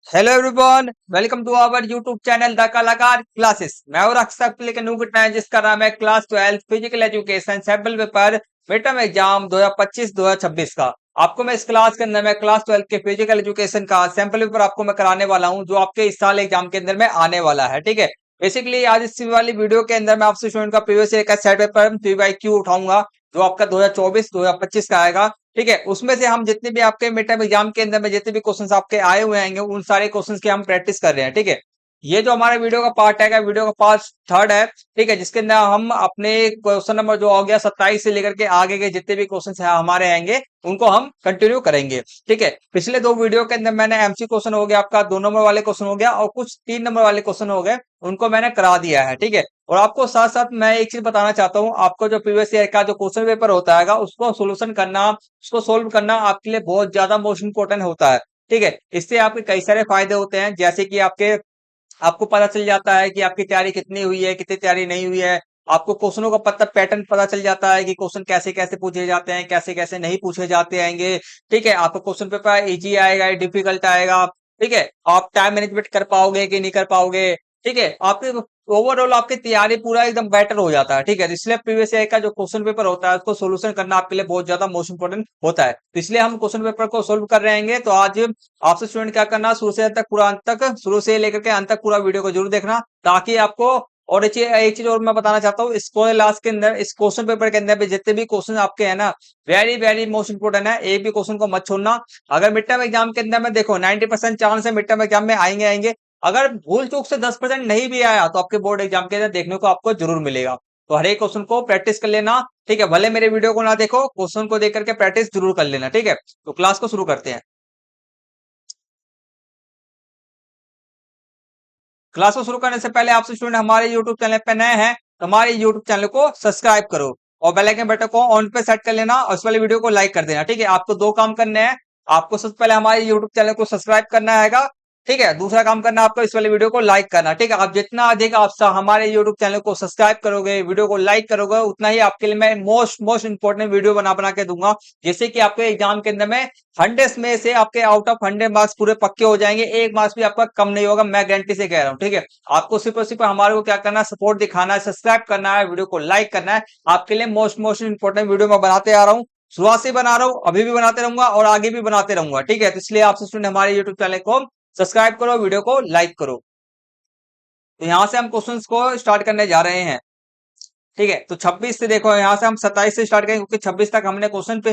Hello everyone, welcome to our YouTube channel the Kalakar classes. मैं और अक्सर लेकर न्यू है जिसका नाम है class 12 physical education sample paper mid term exam 2025-2026 का। आपको मैं इस क्लास के अंदर में क्लास 12 के फिजिकल एजुकेशन का सैंपल पेपर आपको मैं कराने वाला हूं, जो आपके इस साल एग्जाम के अंदर में आने वाला है। ठीक है, बेसिकली आज इस वाली वीडियो के अंदर मैं आपसे स्टूडेंट का प्रीवियस ईयर का सेट पेपर पीवाईक्यू उठाऊंगा, जो आपका 2024-2025 का आएगा। ठीक है, उसमें से हम जितने भी आपके मिड टर्म एग्जाम के अंदर में जितने भी क्वेश्चंस आपके आए हुए हैं उन सारे क्वेश्चंस की हम प्रैक्टिस कर रहे हैं। ठीक है, ये जो हमारे वीडियो का पार्ट है, वीडियो का पार्ट थर्ड है। ठीक है, जिसके अंदर हम अपने क्वेश्चन नंबर जो हो गया 27 से लेकर के आगे के जितने भी क्वेश्चंस है हमारे आएंगे, उनको हम कंटिन्यू करेंगे। ठीक है, पिछले दो वीडियो के अंदर मैंने एमसी क्वेश्चन हो गया, आपका 2 नंबर वाले क्वेश्चन हो गया और कुछ 3 नंबर वाले क्वेश्चन हो गए, उनको मैंने करा दिया है। ठीक है, और आपको साथ साथ मैं एक चीज बताना चाहता हूँ, आपको जो प्रीवियस ईयर का जो क्वेश्चन पेपर होता है उसको सोल्यूशन करना, उसको सोल्व करना आपके लिए बहुत ज्यादा मोस्ट इंपोर्टेंट होता है। ठीक है, इससे आपके कई सारे फायदे होते हैं, जैसे कि आपको पता चल जाता है कि आपकी तैयारी कितनी हुई है, कितनी तैयारी नहीं हुई है। आपको क्वेश्चनों का पता पैटर्न पता चल जाता है कि क्वेश्चन कैसे कैसे पूछे जाते हैं, कैसे कैसे नहीं पूछे जाते आएंगे। ठीक है, आपका क्वेश्चन पेपर इजी आएगा, डिफिकल्ट आएगा। ठीक है, आप टाइम मैनेजमेंट कर पाओगे कि नहीं कर पाओगे। ठीक है, आपके ओवरऑल आपकी तैयारी पूरा एकदम बेटर हो जाता है। ठीक है, तो इसलिए प्रीवियस ईयर का जो क्वेश्चन पेपर होता है उसको सोल्यूशन करना आपके लिए बहुत ज्यादा मोस्ट इंपोर्टेंट होता है। तो इसलिए हम क्वेश्चन पेपर को सोल्व कर रहे हैं। तो आज आपसे स्टूडेंट क्या करना, शुरू से अंत तक पूरा अंत तक, शुरू से लेकर के अंत तक पूरा वीडियो को जरूर देखना, ताकि आपको। और एक चीज और मैं बताना चाहता हूँ, इस लास्ट के अंदर इस क्वेश्चन पेपर के अंदर भी जितने भी क्वेश्चन आपके हैं ना, वेरी वेरी मोस्ट इंपोर्टेंट है। एक भी क्वेश्चन को मत छोड़ना। अगर मिड टर्म एग्जाम के अंदर में देखो 90% चांस है मिड टर्म एग्जाम में आएंगे आएंगे। अगर भूल चूक से 10% नहीं भी आया तो आपके बोर्ड एग्जाम के अंदर देखने को आपको जरूर मिलेगा। तो हर एक क्वेश्चन को प्रैक्टिस कर लेना। ठीक है, भले मेरे वीडियो को ना देखो, क्वेश्चन को देख करके प्रैक्टिस जरूर कर लेना। ठीक है, तो क्लास को शुरू करते हैं। क्लास को शुरू करने से पहले आपसे स्टूडेंट हमारे यूट्यूब चैनल पे नए हैं तो हमारे यूट्यूब चैनल को सब्सक्राइब करो और बेल आइकन बटन को ऑन पे सेट कर लेना और इस वाले वीडियो को लाइक कर देना। ठीक है, आपको दो काम करने हैं। आपको सबसे पहले हमारे यूट्यूब चैनल को सब्सक्राइब करना है। ठीक है, दूसरा काम करना है आपको इस वाले वीडियो को लाइक करना। ठीक है, आप जितना अधिक आप हमारे यूट्यूब चैनल को सब्सक्राइब करोगे, वीडियो को लाइक करोगे, उतना ही आपके लिए मैं मोस्ट मोस्ट इंपोर्टेंट वीडियो बना बना के दूंगा, जिससे कि आपके एग्जाम के अंदर में 100 में से आपके आउट ऑफ 100 मार्क्स पूरे पक्के हो जाएंगे। एक मार्क्स भी आपका कम नहीं होगा, मैं गारंटी से कह रहा हूँ। ठीक है, आपको सिर्फ और सिर्फ हमारे को क्या करना है, सपोर्ट दिखाना है, सब्सक्राइब करना है, वीडियो को लाइक करना है। आपके लिए मोस्ट मोस्ट इंपोर्टेंट वीडियो मैं बनाते आ रहा हूँ, शुरुआत से बना रहा हूँ, अभी भी बनाते रहूंगा और आगे भी बनाते रहूंगा। ठीक है, तो इसलिए आपसे स्टूडेंट हमारे यूट्यूब चैनल को सब्सक्राइब करो, वीडियो को लाइक करो। तो यहां से हम क्वेश्चंस को स्टार्ट करने जा रहे हैं। ठीक है, तो 26 से देखो, यहाँ से हम 27 से स्टार्ट करेंगे, क्योंकि 26 तक हमने क्वेश्चन पे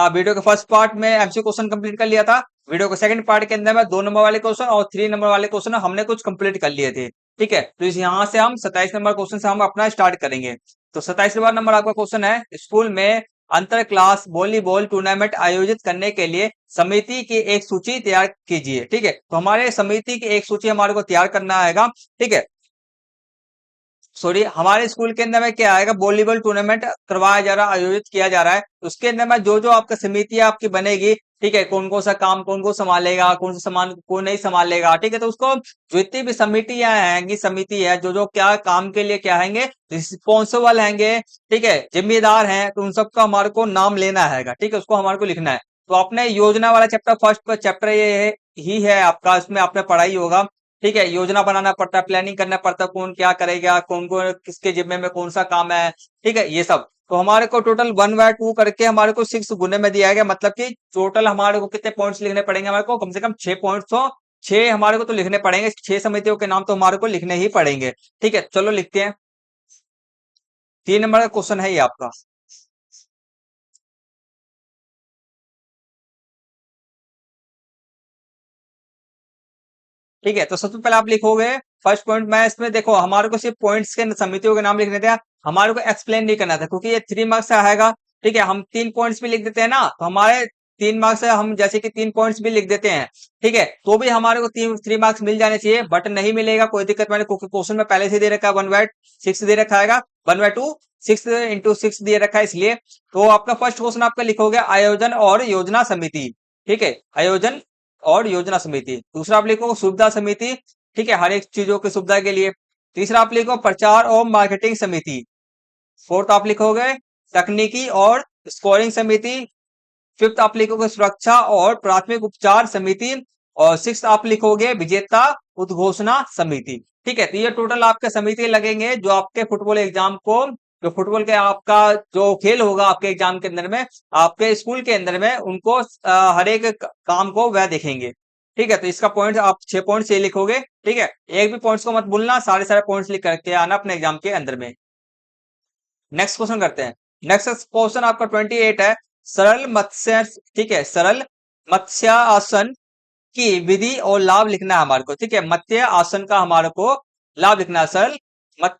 वीडियो के फर्स्ट पार्ट में एमसी क्वेश्चन कंप्लीट कर लिया था। वीडियो के सेकंड पार्ट के अंदर में 2 नंबर वाले क्वेश्चन और 3 नंबर वाले क्वेश्चन हमने कुछ कंप्लीट कर लिए थे। ठीक है, तो इस यहाँ से हम 27 नंबर क्वेश्चन से हम अपना स्टार्ट करेंगे। तो 27 नंबर आपका क्वेश्चन है, स्कूल में अंतर क्लास वॉलीबॉल टूर्नामेंट आयोजित करने के लिए समिति की एक सूची तैयार कीजिए। ठीक है, तो हमारे समिति की एक सूची हमारे को तैयार करना है। ठीक है, सॉरी, हमारे स्कूल के अंदर में क्या आएगा, वॉलीबॉल टूर्नामेंट करवाया जा रहा है, आयोजित किया जा रहा है। उसके अंदर में जो जो आपका समिति आपकी बनेगी, ठीक है, कौन कौन सा काम कौन को संभालेगा, कौन सा सामान कौन नहीं संभालेगा। ठीक है, तो उसको जितनी भी समितियां आएंगी, समिति है जो जो क्या काम के लिए क्या आएंगे, रिस्पॉन्सिबल हैंगे, ठीक है, जिम्मेदार हैं, तो उन सबका हमारे को नाम लेना है। ठीक है, उसको हमारे को लिखना है। तो अपने योजना वाला चैप्टर, फर्स्ट चैप्टर ये ही है आपका, इसमें आपने पढ़ाई होगा। ठीक है, योजना बनाना पड़ता है, प्लानिंग करना पड़ता है, कौन क्या करेगा, कौन कौन किसके जिम्मे में कौन सा काम है। ठीक है, ये सब। तो हमारे को टोटल 1/2 करके हमारे को 6 गुने में दिया गया, मतलब कि टोटल हमारे को कितने पॉइंट्स लिखने पड़ेंगे, हमारे को कम से कम 6 पॉइंट्स तो 6 हमारे को तो लिखने पड़ेंगे, 6 समितियों के नाम तो हमारे को लिखने ही पड़ेंगे। ठीक है, चलो लिखते हैं। 3 नंबर का क्वेश्चन है ये आपका। ठीक है, तो सबसे पहले आप लिखोगे फर्स्ट पॉइंट। मैं इसमें देखो, हमारे को सिर्फ पॉइंट्स के समितियों के नाम लिखने थे, हमारे को एक्सप्लेन नहीं करना था, क्योंकि ये 3 मार्क्स से आएगा। ठीक है, हम 3 पॉइंट्स भी लिख देते हैं ना, तो हमारे 3 मार्क्स से हम जैसे कि 3 पॉइंट्स भी लिख देते हैं। ठीक है, तो भी हमारे को 3 मार्क्स मिल जाने चाहिए, बट नहीं मिलेगा, कोई दिक्कत नहीं, क्योंकि क्वेश्चन में पहले से दे रखा है 1/6 दे रखा है, 1/2 6 × 6 दिए रखा है, इसलिए। तो आपका फर्स्ट क्वेश्चन आपका लिखोगे आयोजन और योजना समिति। ठीक है, आयोजन और योजना समिति। दूसरा आप लिखो सुविधा समिति, ठीक है, हर एक चीजों की सुविधा के लिए। तीसरा आप लिखो प्रचार और मार्केटिंग समिति। फोर्थ आप लिखोगे तकनीकी और स्कोरिंग समिति। फिफ्थ आप लिखोगे सुरक्षा और प्राथमिक उपचार समिति। और 6 आप लिखोगे विजेता उद्घोषणा समिति। ठीक है, तो ये टोटल आपके समिति लगेंगे जो आपके फुटबॉल एग्जाम को, जो फुटबॉल के आपका जो खेल होगा आपके एग्जाम के अंदर में, आपके स्कूल के अंदर में, उनको हर एक काम को वह देखेंगे। ठीक है, तो इसका पॉइंट आप 6 पॉइंट से लिखोगे। ठीक है, एक भी पॉइंट्स को मत भूलना, सारे सारे पॉइंट्स लिख करके आना अपने एग्जाम के अंदर में। नेक्स्ट क्वेश्चन करते हैं। नेक्स्ट क्वेश्चन आपका 28 है, सरल मत्स्य, ठीक है, सरल मत्स्य आसन की विधि और लाभ लिखना है हमारे को। ठीक है, मत्स्य आसन का हमारे को लाभ लिखना है, सरल मत,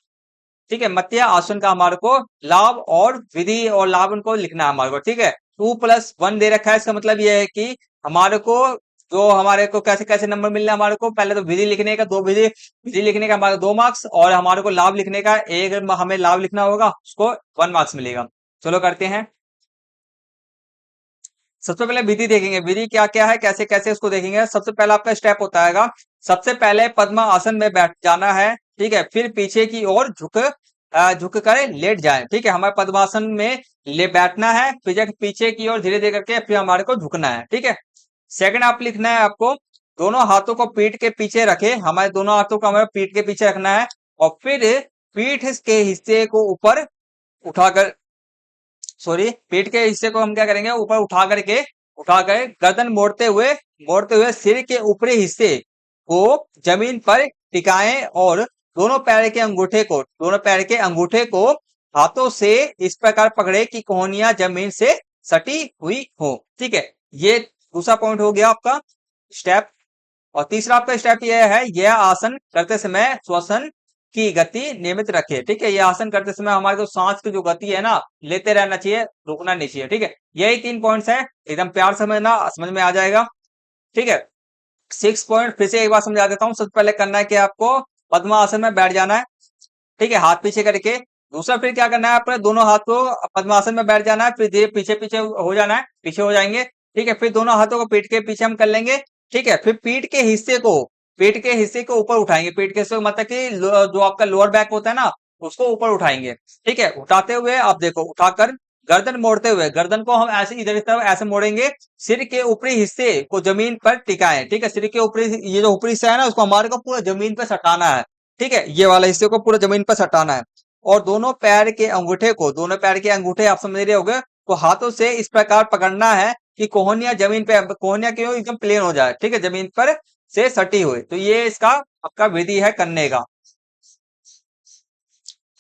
ठीक है, मत्स्य आसन का हमारे को लाभ और विधि और लाभ उनको लिखना है हमारे को। ठीक है, 2+1 दे रखा है, इसका मतलब यह है कि हमारे को जो हमारे को कैसे कैसे नंबर मिल रहा है हमारे को, पहले तो विधि लिखने का 2 विधि, विधि लिखने का हमारे 2 मार्क्स, और हमारे को लाभ लिखने का एक, हमें लाभ लिखना होगा उसको 1 मार्क्स मिलेगा। चलो करते हैं। सबसे पहले विधि देखेंगे, विधि क्या क्या है, कैसे कैसे उसको देखेंगे। सबसे पहला आपका स्टेप होता है, सबसे पहले पद्मासन में बैठ जाना है। ठीक है, फिर पीछे की ओर झुक कर लेट जाए। ठीक है, हमारे पद्मासन में ले बैठना है, फिर पीछे की ओर धीरे धीरे करके फिर हमारे को झुकना है। ठीक है, सेकंड आप लिखना है आपको, दोनों हाथों को पीठ के पीछे रखे, हमारे दोनों हाथों को हमारे पीठ के पीछे रखना है, और फिर पीठ के हिस्से को ऊपर उठाकर, सॉरी, पीठ के हिस्से को हम क्या करेंगे, ऊपर उठाकर गर्दन मोड़ते हुए सिर के ऊपरी हिस्से को जमीन पर टिकाएं, और दोनों पैर के अंगूठे को हाथों से इस प्रकार पकड़े कि कोहनियां जमीन से सटी हुई हो। ठीक है, ये दूसरा पॉइंट हो गया आपका स्टेप। और तीसरा आपका स्टेप यह है, यह आसन करते समय श्वसन की गति नियमित रखे। ठीक है, ये आसन करते समय हमारे जो सांस की जो गति है ना, लेते रहना चाहिए, रुकना नहीं चाहिए। ठीक है, यही 3 पॉइंट्स है, एकदम प्यार समझना, समझ में आ जाएगा। ठीक है, 6 पॉइंट फिर से एक बार समझा देता हूँ। सबसे पहले करना है कि आपको पद्मासन में बैठ जाना है। ठीक है, हाथ पीछे करके। दूसरा फिर क्या करना है, अपने दोनों हाथ को पद्मासन में बैठ जाना है, फिर धीरे पीछे पीछे हो जाना है, पीछे हो जाएंगे। ठीक है, फिर दोनों हाथों को पीठ के पीछे हम कर लेंगे। ठीक है, फिर पीठ के हिस्से को ऊपर उठाएंगे, पीठ के हिस्से को मतलब कि जो आपका लोअर बैक होता है ना, उसको ऊपर उठाएंगे। ठीक है, उठाते हुए आप देखो, उठाकर गर्दन मोड़ते हुए, गर्दन को हम ऐसे इधर की तरफ ऐसे मोड़ेंगे, सिर के ऊपरी हिस्से को जमीन पर टिकाएं। ठीक है, सिर के ऊपरी, ये जो ऊपरी हिस्सा है ना, उसको हमारे को पूरा जमीन पर सटाना है। ठीक है, ये वाला हिस्से को पूरा जमीन पर सटाना है, और दोनों पैर के अंगूठे आप समझ रहे होंगे, तो हाथों से इस प्रकार पकड़ना है कि कोहनिया जमीन पे, कोहनिया क्यों एकदम प्लेन हो जाए। ठीक है, जमीन पर से सटी हुई। तो ये इसका आपका विधि है करने का।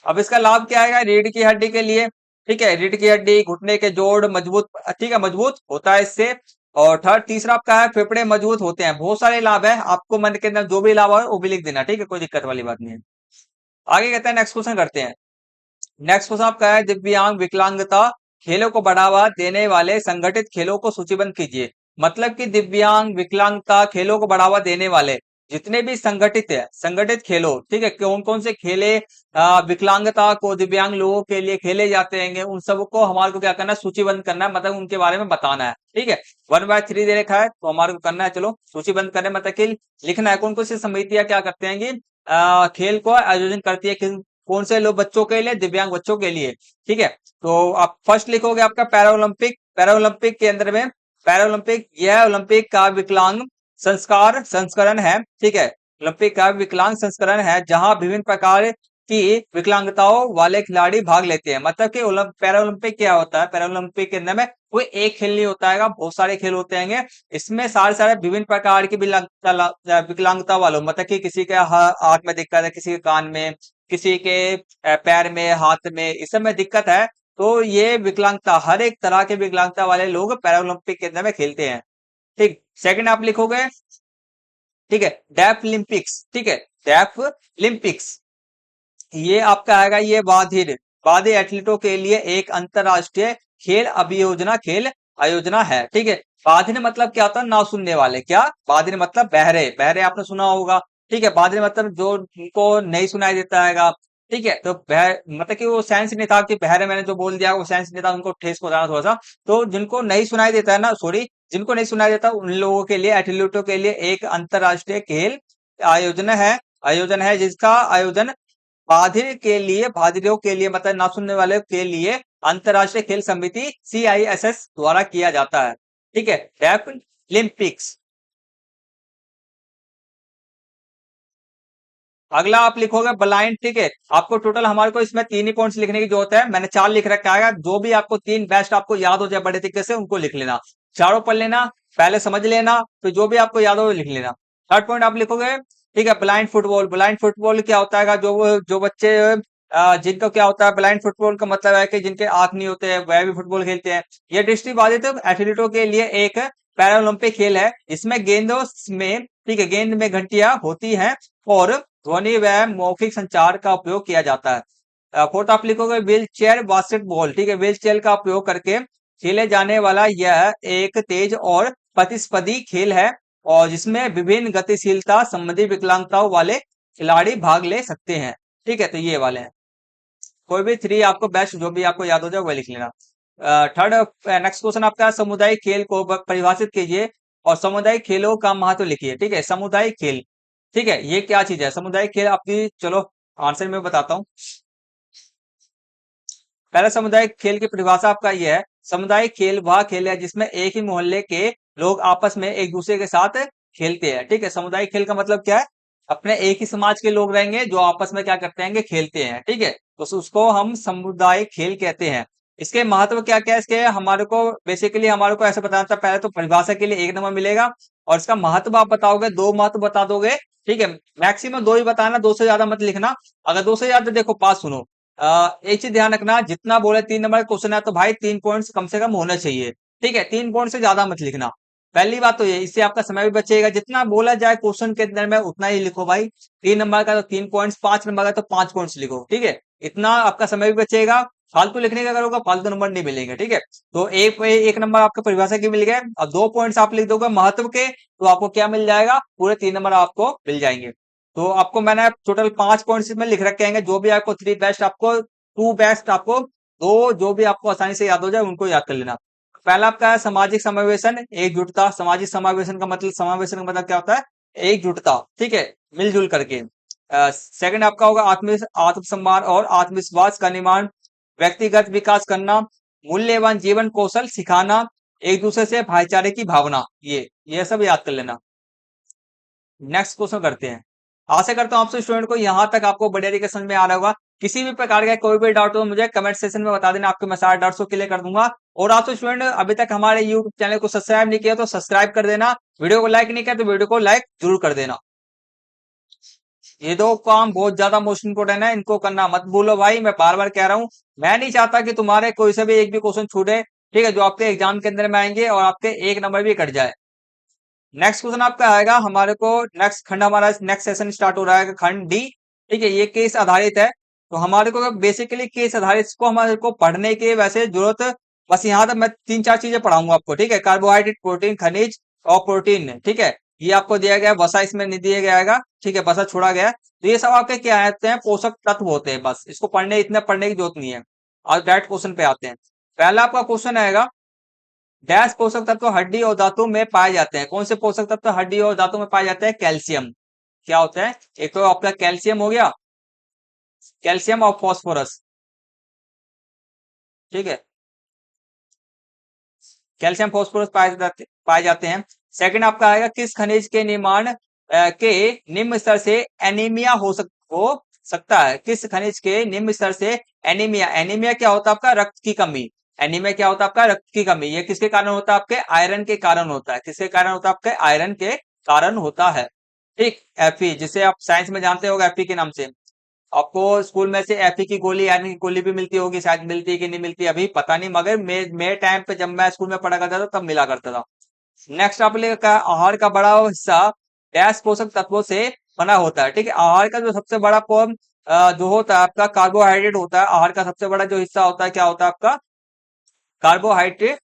अब इसका लाभ क्या है, रीढ़ की हड्डी के लिए। ठीक है, रीढ़ की हड्डी, घुटने के जोड़ मजबूत, ठीक है, मजबूत होता है इससे। और तीसरा आपका है, फेफड़े मजबूत होते हैं। बहुत सारे लाभ है, आपको मन के अंदर जो भी लाभ है वो भी लिख देना। ठीक है, कोई दिक्कत वाली बात नहीं है। आगे कहते हैं, नेक्स्ट क्वेश्चन करते हैं। नेक्स्ट क्वेश्चन आपका है, दिव्यांग विकलांगता खेलों को बढ़ावा देने वाले संगठित खेलों को सूचीबद्ध कीजिए। मतलब कि दिव्यांग विकलांगता खेलों को बढ़ावा देने वाले जितने भी संगठित खेलों, ठीक है, कौन कौन से खेले विकलांगता को, दिव्यांग लोगों के लिए खेले जाते हैं, उन सबको हमारे को क्या करना है, सूचीबद्ध करना है, मतलब उनके बारे में बताना है। ठीक है, 1/3 दे रखा है, तो हमारे को करना है, चलो सूचीबद्ध करने, मतलब कि लिखना है कौन कौन सी समितियां क्या करते हैं कि खेल को आयोजन करती है, कौन से लोग बच्चों के लिए, दिव्यांग बच्चों के लिए। ठीक है, तो आप फर्स्ट लिखोगे आपका पैरा ओलंपिक। पैरा ओलंपिक के अंदर में, पैरा ओलंपिक यह ओलंपिक का विकलांग संस्करण है। ठीक है, ओलंपिक का विकलांग संस्करण है जहां विभिन्न प्रकार की विकलांगताओं वाले खिलाड़ी भाग लेते हैं। मतलब कि पैरा ओलंपिक क्या होता है, पैरा ओलंपिक के अंदर में कोई एक खेल नहीं होता है, बहुत सारे खेल होते हैं। इसमें सारे सारे विभिन्न प्रकार की विकलांगता वालों, मतलब कि किसी के हाथ में दिक्कत है, किसी के कान में, किसी के पैर में, हाथ में, इस सब में दिक्कत है। तो ये विकलांगता, हर एक तरह के विकलांगता वाले लोग पैरा ओलंपिक के अंदर में खेलते हैं। ठीक, सेकंड आप लिखोगे, ठीक है, डेफ लिम्पिक्स। ठीक है, डेफ लिम्पिक्स, ये आपका आएगा, ये बाधिर एथलीटों के लिए एक अंतरराष्ट्रीय खेल आयोजना है। ठीक है, बाधिर मतलब क्या होता है, ना सुनने वाले। क्या, बाधिर मतलब बहरे, बहरे आपने सुना होगा। ठीक है, बाधिर मतलब जो उनको नहीं सुनाई देता है। ठीक है, तो मतलब कि वो सेंस नहीं था कि बहरे, मैंने जो बोल दिया वो सेंस नहीं था, उनको ठेस पहुंचाना थोड़ा सा। तो जिनको नहीं सुनाई देता है ना, सॉरी, जिनको नहीं सुनाई देता उन लोगों के लिए, एथलीटों के लिए एक अंतरराष्ट्रीय खेल आयोजन है जिसका आयोजन बाधिरों के लिए, मतलब ना सुनने वाले के लिए अंतरराष्ट्रीय खेल समिति CISS द्वारा किया जाता है। ठीक है, डेफ लिम्पिक्स। अगला आप लिखोगे ब्लाइंड, ठीक है। आपको टोटल हमारे को इसमें 3 ही पॉइंट्स लिखने की जरूरत है, मैंने 4 लिख रखा है। जो भी आपको 3 बेस्ट आपको याद हो जाए बड़े तरीके से उनको लिख लेना, चारों पढ़ लेना, पहले समझ लेना, तो जो भी आपको याद हो वो लिख लेना। थर्ड पॉइंट आप लिखोगे, ठीक है, ब्लाइंड फुटबॉल। ब्लाइंड फुटबॉल क्या होता है, जो बच्चे जिनको क्या होता है, ब्लाइंड फुटबॉल का मतलब है कि जिनके आंख नहीं होते हैं वह भी फुटबॉल खेलते हैं। यह दृष्टिबाधित एथलीटों के लिए एक पैरालंपिक खेल है। इसमें गेंदों में, ठीक है, गेंद में घंटियां होती हैं और ध्वनि व मौखिक संचार का उपयोग किया जाता है। फोर्थ आप लिखोगे व्हील चेयर बास्केटबॉल, ठीक है। व्हील चेयर का उपयोग करके खेले जाने वाला यह एक तेज और प्रतिस्पर्धी खेल है और जिसमें विभिन्न गतिशीलता संबंधी विकलांगताओं वाले खिलाड़ी भाग ले सकते हैं, ठीक है। तो ये वाले हैं, कोई भी 3 आपको बेस्ट जो भी आपको याद हो जाए वो लिख लेना। थर्ड नेक्स्ट क्वेश्चन आपका, सामुदायिक खेल को परिभाषित कीजिए और सामुदायिक खेलों का महत्व लिखिए, ठीक है। सामुदायिक खेल, ठीक है, ये क्या चीज है सामुदायिक खेल आपकी, चलो आंसर में बताता हूँ। पहला सामुदायिक खेल की परिभाषा आपका ये है, सामुदायिक खेल वह खेल है जिसमें एक ही मोहल्ले के लोग आपस में एक दूसरे के साथ खेलते हैं, ठीक है। सामुदायिक खेल का मतलब क्या है, अपने एक ही समाज के लोग रहेंगे जो आपस में क्या करते हैं, खेलते हैं, ठीक है। तो उसको हम सामुदायिक खेल कहते हैं। इसके महत्व क्या क्या है, इसके हमारे को बेसिकली हमारे को ऐसे बताना था, पहले तो परिभाषा के लिए 1 नंबर मिलेगा और इसका महत्व आप बताओगे, 2 महत्व बता दोगे, ठीक है। मैक्सिमम 2 ही बताना, 2 से ज्यादा मत लिखना। अगर 2 से ज्यादा, देखो बात सुनो, एक चीज ध्यान रखना, जितना बोले 3 नंबर क्वेश्चन है तो भाई 3 पॉइंट्स कम से कम होना चाहिए, ठीक है। 3 पॉइंट से ज्यादा मत लिखना, पहली बात तो ये, इससे आपका समय भी बचेगा। जितना बोला जाए क्वेश्चन के अंदर में उतना ही लिखो भाई। 3 नंबर का तो 3 पॉइंट्स, 5 नंबर का तो 5 पॉइंट्स लिखो, ठीक है। इतना आपका समय भी बचेगा, फालतू लिखने का करोगे फालतू नंबर नहीं मिलेंगे, ठीक है। तो एक नंबर आपका परिभाषा के मिल गए। अब 2 पॉइंट्स आप लिख दोगे महत्व के, तो आपको क्या मिल जाएगा, पूरे 3 नंबर आपको मिल जाएंगे। तो आपको मैंने टोटल 5 पॉइंट्स में लिख रखे हैं, जो भी आपको 3 बेस्ट, आपको 2 बेस्ट, आपको 2 जो भी आपको आसानी से याद हो जाए उनको याद कर लेना। पहला आपका है सामाजिक समावेशन, एकजुटता। सामाजिक समावेशन का मतलब, समावेशन का मतलब क्या होता है, एकजुटता, ठीक है, मिलजुल करके। सेकंड आपका होगा आत्मसम्मान और आत्मविश्वास का निर्माण, व्यक्तिगत विकास करना, मूल्यवान जीवन कौशल सिखाना, एक दूसरे से भाईचारे की भावना, ये सब याद कर लेना। नेक्स्ट क्वेश्चन करते हैं। आशा करता हूं आपसे स्टूडेंट को यहां तक आपको बढ़िया तरीके समझ में आ रहा होगा। किसी भी प्रकार का कोई भी डाउट हो मुझे कमेंट सेक्शन में बता देना, आपके मैं सारे डाउट्स को क्लियर कर दूंगा। और आपसे स्टूडेंट अभी तक हमारे यूट्यूब चैनल को सब्सक्राइब नहीं किया तो सब्सक्राइब कर देना, वीडियो को लाइक नहीं किया तो वीडियो को लाइक जरूर कर देना। ये 2 काम बहुत ज्यादा मोस्ट इंपोर्टेंट है, इनको करना मत भूलो भाई, मैं बार बार कह रहा हूँ। मैं नहीं चाहता कि तुम्हारे कोई से भी एक भी क्वेश्चन छूटे, ठीक है, जो आपके एग्जाम के अंदर में आएंगे और आपके 1 नंबर भी कट जाए। नेक्स्ट क्वेश्चन आपका आएगा, हमारे को नेक्स्ट खंड, हमारा नेक्स्ट सेशन स्टार्ट हो रहा है खंड डी, ठीक है। ये केस आधारित है, तो हमारे को बेसिकली केस आधारित को हमारे को पढ़ने की वैसे जरूरत, बस यहाँ तक मैं 3-4 चीजें पढ़ाऊंगा आपको, ठीक है। कार्बोहाइड्रेट, प्रोटीन, खनिज और प्रोटीन, ठीक है, ये आपको दिया गया है, वसा इसमें नहीं दिया गया है, ठीक है, वसा छोड़ा गया है। तो ये सब आपके क्या आते हैं, पोषक तत्व होते हैं, बस इसको पढ़ने, इतना पढ़ने की जरूरत नहीं है। और डायरेक्ट क्वेश्चन पे आते हैं। पहला आपका क्वेश्चन आएगा, डैश पोषक तत्व हड्डी और दांतों में पाए जाते हैं। कौन से पोषक तत्व हड्डी और दांतों में पाए जाते हैं, कैल्शियम। क्या होता है, एक तो आपका कैल्शियम हो गया, कैल्शियम और फॉस्फोरस, ठीक है, कैल्शियम फॉस्फोरस पाए जाते हैं। सेकंड आपका आएगा, किस खनिज के निर्माण के निम्न स्तर से एनीमिया हो सकता है। किस खनिज के निम्न स्तर से एनीमिया, एनीमिया क्या होता है आपका, रक्त की कमी। एनीमिया क्या होता है आपका, रक्त की कमी। ये किसके कारण होता है, आपके आयरन के कारण होता है। किसके कारण होता है, आपके आयरन के कारण होता है, ठीक। एफी, जिसे आप साइंस में जानते हो एफी के नाम से, आपको स्कूल में से एफी की गोली, आयरन की गोली भी मिलती होगी, शायद मिलती है कि नहीं मिलती अभी पता नहीं, मगर मेरे टाइम पे जब मैं स्कूल में पढ़ा करता था तब मिला करता था। नेक्स्ट आप लेगा, आहार का बड़ा हिस्सा डैश पोषक तत्वों से बना होता है, ठीक है। आहार का जो सबसे बड़ा जो होता है आपका कार्बोहाइड्रेट होता है। आहार का सबसे बड़ा जो हिस्सा होता है क्या होता है आपका, कार्बोहाइड्रेट,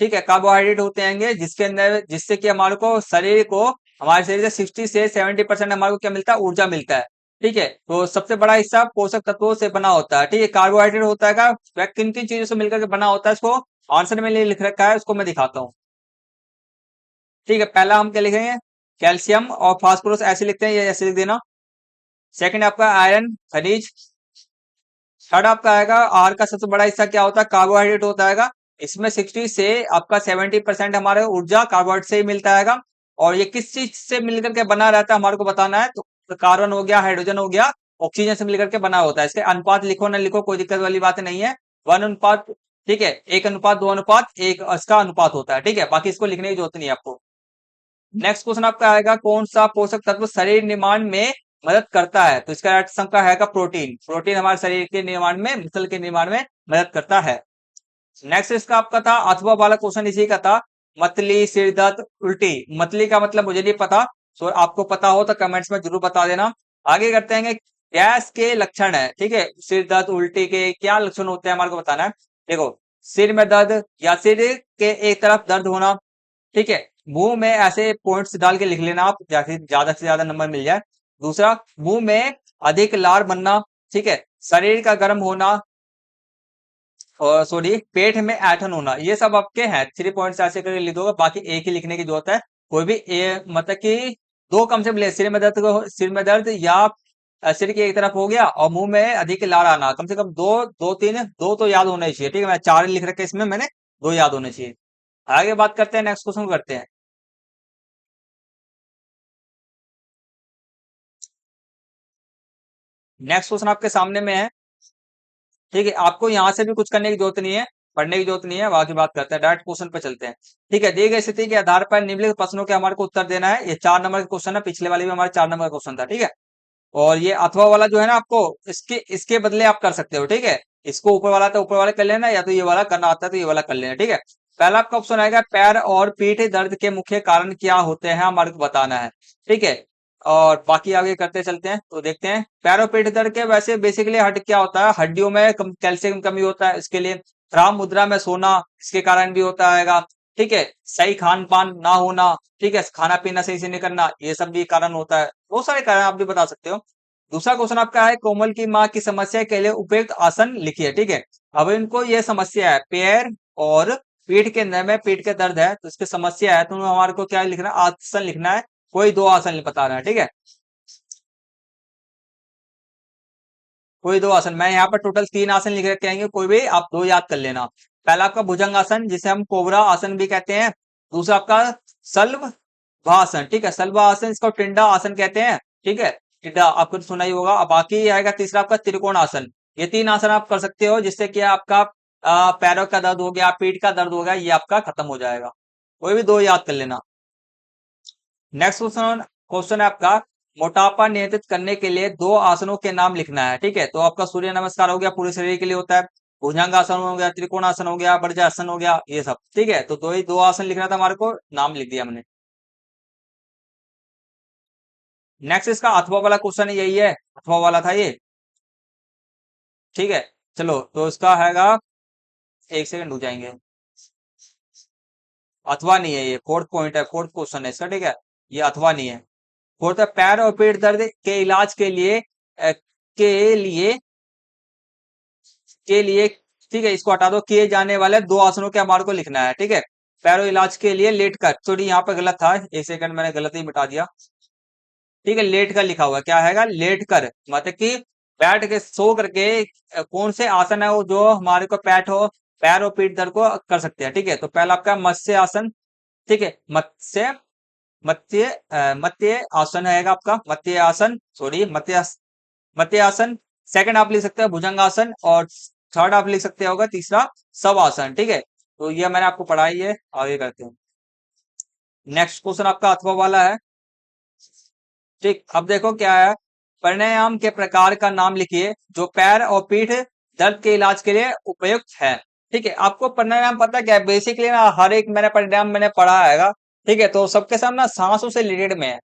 ठीक है। कार्बोहाइड्रेट होते हैं जिसके अंदर, जिससे कि हमारे को शरीर को, हमारे शरीर से 60 से 70% हमारे को क्या मिलता है, ऊर्जा मिलता है, ठीक है। तो सबसे बड़ा हिस्सा पोषक तत्वों से बना होता है, ठीक है। कार्बोहाइड्रेट होता है, वह किन किन चीजों से मिलकर के बना होता है, इसको आंसर में लिख रखा है, उसको मैं दिखाता हूँ, ठीक है। पहला हम क्या लिखेंगे, कैल्शियम और फास्फोरस ऐसे लिखते हैं, ये ऐसे लिख देना। सेकंड आपका आयरन, खनिज। थर्ड आपका आएगा, आहार का सबसे बड़ा हिस्सा क्या होता है, कार्बोहाइड्रेट होता है। इसमें 60 से आपका 70% हमारे ऊर्जा कार्बोहाइड्रेट से ही मिलता है। और ये किस चीज से मिलकर के बना रहता है हमारे को बताना है, तो कार्बन हो गया, हाइड्रोजन हो गया, ऑक्सीजन से मिलकर के बना होता है। इसके अनुपात लिखो ना लिखो कोई दिक्कत वाली बात नहीं है। 1:, ठीक है, 1:2:1 इसका अनुपात होता है, ठीक है, बाकी इसको लिखने की जरूरत नहीं है आपको। नेक्स्ट क्वेश्चन आपका आएगा, कौन सा पोषक तत्व शरीर निर्माण में मदद करता है? तो इसका राइट आंसर का है प्रोटीन। प्रोटीन हमारे शरीर के निर्माण में, मसल के निर्माण में मदद करता है। नेक्स्ट इसका आपका था अथवा वाला क्वेश्चन, इसी का था, मतली, सिर दर्द, उल्टी। मतली का मतलब मुझे नहीं पता, सो आपको पता हो तो कमेंट्स में जरूर बता देना। आगे करते हैं, गैस के लक्षण है, ठीक है, सिर दर्द उल्टी के क्या लक्षण होते हैं हमारे को बताना है। देखो, सिर में दर्द या सिर के एक तरफ दर्द होना, ठीक है, मुंह में ऐसे पॉइंट्स डाल के लिख लेना आप, जैसे ज्यादा से ज्यादा नंबर मिल जाए। दूसरा, मुंह में अधिक लार बनना, ठीक है, शरीर का गर्म होना, और सॉरी पेट में ऐठन होना, ये सब आपके हैं 3 पॉइंट्स ऐसे करके लिख दोगे, बाकी एक ही लिखने की जरूरत है। कोई भी मतलब कि दो कम से कम, सिर में दर्द या सिर की एक तरफ हो गया और मुंह में अधिक लार आना, कम से कम दो, दो तीन, दो तो याद होने चाहिए, ठीक है, मैं 4 लिख रखे इसमें मैंने, 2 याद होने चाहिए। आगे बात करते हैं, नेक्स्ट क्वेश्चन करते हैं। नेक्स्ट क्वेश्चन आपके सामने में है, ठीक है, आपको यहां से भी कुछ करने की जरूरत नहीं है, पढ़ने की जरूरत नहीं है, बाकी बात करते हैं, डायरेक्ट क्वेश्चन पे चलते हैं। ठीक है, दी गई स्थिति के आधार पर निम्नलिखित प्रश्नों के हमारे को उत्तर देना है। ये 4 नंबर का क्वेश्चन है, पिछले वाले भी हमारे 4 नंबर का क्वेश्चन था, ठीक है। और ये अथवा वाला जो है ना, आपको इसके इसके बदले आप कर सकते हो, ठीक है, इसको ऊपर वाला तो ऊपर वाला कर लेना, या तो ये वाला करना आता है तो ये वाला कर लेना, ठीक है। पहला आपका ऑप्शन आएगा, पैर और पीठ दर्द के मुख्य कारण क्या होते हैं हमारे को बताना है, ठीक है। और बाकी आगे करते चलते हैं, तो देखते हैं पैर और पीठ दर्द के, वैसे बेसिकली हट क्या होता है, हड्डियों में कैल्शियम कमी होता है, इसके लिए खराब मुद्रा में सोना इसके कारण भी होता है, ठीक है, सही खान पान ना होना, ठीक है, खाना पीना सही से नहीं करना, ये सब भी कारण होता है, बहुत सारे कारण आप भी बता सकते हो। दूसरा क्वेश्चन आपका है, कोमल की माँ की समस्या के लिए उपयुक्त आसन लिखिए, ठीक है। अब इनको ये समस्या है, पैर और पीठ के अंदर में पीठ के दर्द है, तो इसकी समस्या है, तो हमारे को क्या लिखना है, आसन लिखना है, कोई 2 आसन बता रहा है, ठीक है, कोई 2 आसन। मैं यहाँ पर टोटल 3 आसन लिख रखे हैं, कोई भी आप 2 याद कर लेना। पहला आपका भुजंग आसन, जिसे हम कोबरा आसन भी कहते हैं। दूसरा आपका सल्व भासन, ठीक है, सल्वा आसन, इसको टिंडा आसन कहते हैं, ठीक है, टिंडा आपको तो सुना ही होगा। अब बाकी आएगा तीसरा आपका त्रिकोण आसन। ये 3 आसन आप कर सकते हो, जिससे कि आपका पैरों का दर्द हो गया, पीठ का दर्द हो गया, ये आपका खत्म हो जाएगा। कोई भी 2 याद कर लेना। नेक्स्ट क्वेश्चन क्वेश्चन है आपका, मोटापा नियंत्रित करने के लिए 2 आसनों के नाम लिखना है, ठीक है। तो आपका सूर्य नमस्कार हो गया, पूरे शरीर के लिए होता है, भुजंग आसन हो गया, त्रिकोण आसन हो गया, वज्रासन हो गया, ये सब, ठीक है। तो 2 आसन लिखना था हमारे को, नाम लिख दिया हमने। नेक्स्ट इसका अथवा वाला क्वेश्चन यही है, अथवा वाला था ये, ठीक है। चलो, तो इसका हैगा, एक सेकंड हो जाएंगे, अथवा नहीं है, ये फोर्थ पॉइंट है, फोर्थ क्वेश्चन है इसका, ठीक है, ये अथवा नहीं है। फोर्थ है, पैर और पेट दर्द के इलाज के लिए के लिए के लिए, ठीक है, इसको हटा दो, किए जाने वाले 2 आसनों के हमारे को लिखना है, ठीक है। पैरों इलाज के लिए लेट कर, सॉरी यहाँ पे गलत था, एक सेकंड, मैंने गलत ही मिटा दिया, ठीक है, लेट कर लिखा हुआ है, क्या हैगा, लेट कर, मतलब कि बैठ के सो करके कौन से आसन है वो जो हमारे को पैर और पीठ दर्द को कर सकते हैं, ठीक है। तो पहला आपका मत्स्य आसन, ठीक है, मत्स्य मत्स्य मत्स्य आसन रहेगा आपका, मत्स्य आसन, सॉरी मत्स्य आसन। सेकंड आप लिख सकते हो भुजंग आसन, और थर्ड आप लिख सकते होगा तीसरा शव आसन, ठीक है। तो ये मैंने आपको पढ़ाई है, आगे करते हैं। नेक्स्ट क्वेश्चन आपका अथवा वाला है, ठीक। अब देखो क्या है, प्राणायाम के प्रकार का नाम लिखिए जो पैर और पीठ दर्द के इलाज के लिए उपयुक्त है, ठीक है। आपको प्राणायाम पता क्या है, बेसिकली ना हर एक मैंने प्राणायाम मैंने पढ़ा है, ठीक है, तो सबके सब ना सांसों से रिलेटेड में है,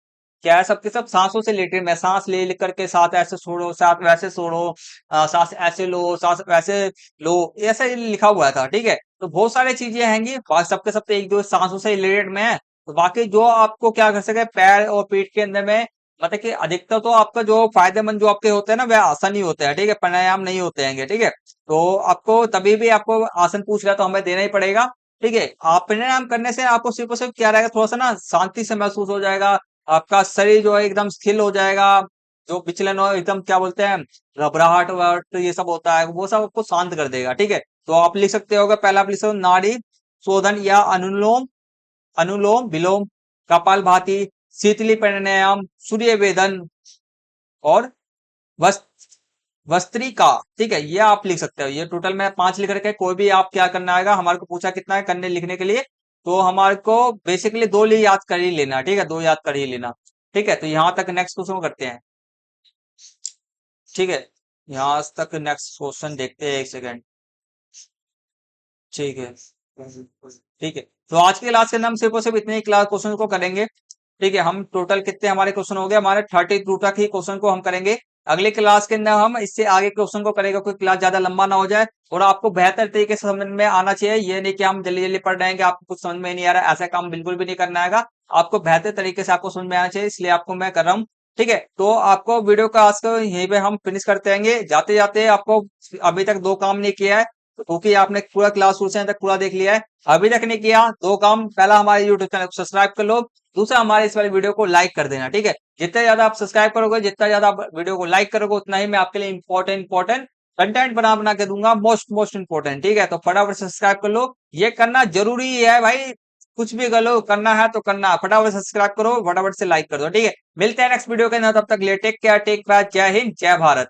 क्या है, सबके सब सांसों से रिलेटेड में, सांस ले करके साथ ऐसे छोड़ो, साथ वैसे छोड़ो, सांस ऐसे लो, सांस वैसे लो, ऐसा ही लिखा हुआ था, ठीक है। तो बहुत सारी चीजें हैंगी, बाकी सबके सब तो एक दो सांसों से रिलेटेड में है। तो बाकी जो आपको क्या कर सके, पैर और पीठ के अंदर में, मतलब कि अधिकतर तो आपका जो फायदेमंद जो आपके होते हैं ना, वह आसन ही होते हैं, ठीक है, प्राणायाम नहीं होते हैं, ठीक है। तो आपको तभी भी आपको आसन पूछ रहा है तो हमें देना ही पड़ेगा, ठीक है। आप प्राणायाम करने से आपको सिर्फ और सिर्फ क्या रहेगा, थोड़ा सा ना शांति से महसूस हो जाएगा, आपका शरीर जो है एकदम स्थिर हो जाएगा, जो विचलन हो एकदम, क्या बोलते हैं, घबराहट वबराहट ये सब होता है, वो सब आपको शांत कर देगा, ठीक है। तो आप लिख सकते हो, पहला आप लिख सकते हो नाड़ी शोधन या अनुलोम अनुलोम विलोम, कपालभाति, शीतली प्राणायाम, सूर्य वेदन, और वस्त्रिका, ठीक है, ये आप लिख सकते हो। ये टोटल में 5 लिख रखे हैं। कोई भी आप क्या करना आएगा, हमारे को पूछा कितना है करने लिखने के लिए, तो हमारे को बेसिकली 2 लिए याद कर ही लेना, ठीक है, 2 याद कर ही लेना। ठीक है, तो यहां तक नेक्स्ट क्वेश्चन करते हैं। ठीक है, यहां तक नेक्स्ट क्वेश्चन देखते हैं, एक सेकेंड। ठीक है, ठीक है, तो आज की क्लास के अंदर हम सिर्फ और सिर्फ इतने ही क्लास क्वेश्चन को करेंगे। ठीक है, हम टोटल कितने हमारे क्वेश्चन हो गए, हमारे 32 तक ही क्वेश्चन को हम करेंगे। अगले क्लास के अंदर हम इससे आगे क्वेश्चन को करेंगे, कोई क्लास ज्यादा लंबा ना हो जाए और आपको बेहतर तरीके से समझ में आना चाहिए। ये नहीं कि हम जल्दी जल्दी पढ़ रहे हैं कि आपको कुछ समझ में नहीं आ रहा है, ऐसा काम बिल्कुल भी नहीं करना है। आपको बेहतर तरीके से आपको समझ में आना चाहिए, इसलिए आपको मैं कर रहा हूँ। ठीक है, तो आपको वीडियो का आज को यहीं पे हम फिनिश करते रहेंगे। जाते जाते आपको अभी तक 2 काम नहीं किया है, क्योंकि आपने पूरा क्लास शुरू से अंत तक पूरा देख लिया है। अभी तक नहीं किया 2 काम, पहला हमारे यूट्यूब चैनल को सब्सक्राइब कर लो, दूसरा हमारे इस वाले वीडियो को लाइक कर देना। ठीक है, जितना ज्यादा आप सब्सक्राइब करोगे, जितना ज्यादा आप वीडियो को लाइक करोगे, उतना ही मैं आपके लिए इंपॉर्टेंट कंटेंट बना बना के दूंगा, मोस्ट इंपॉर्टेंट। ठीक है, तो फटाफट सब्सक्राइब कर लो, ये करना जरूरी है भाई। कुछ भी कर लो, करना है तो करना, फटाफट सब्सक्राइब करो, फटाफट से लाइक कर दो। ठीक है, मिलते हैं नेक्स्ट वीडियो के अंदर, तब तक लिए टेक केयर, टेक केयर, जय हिंद, जय भारत।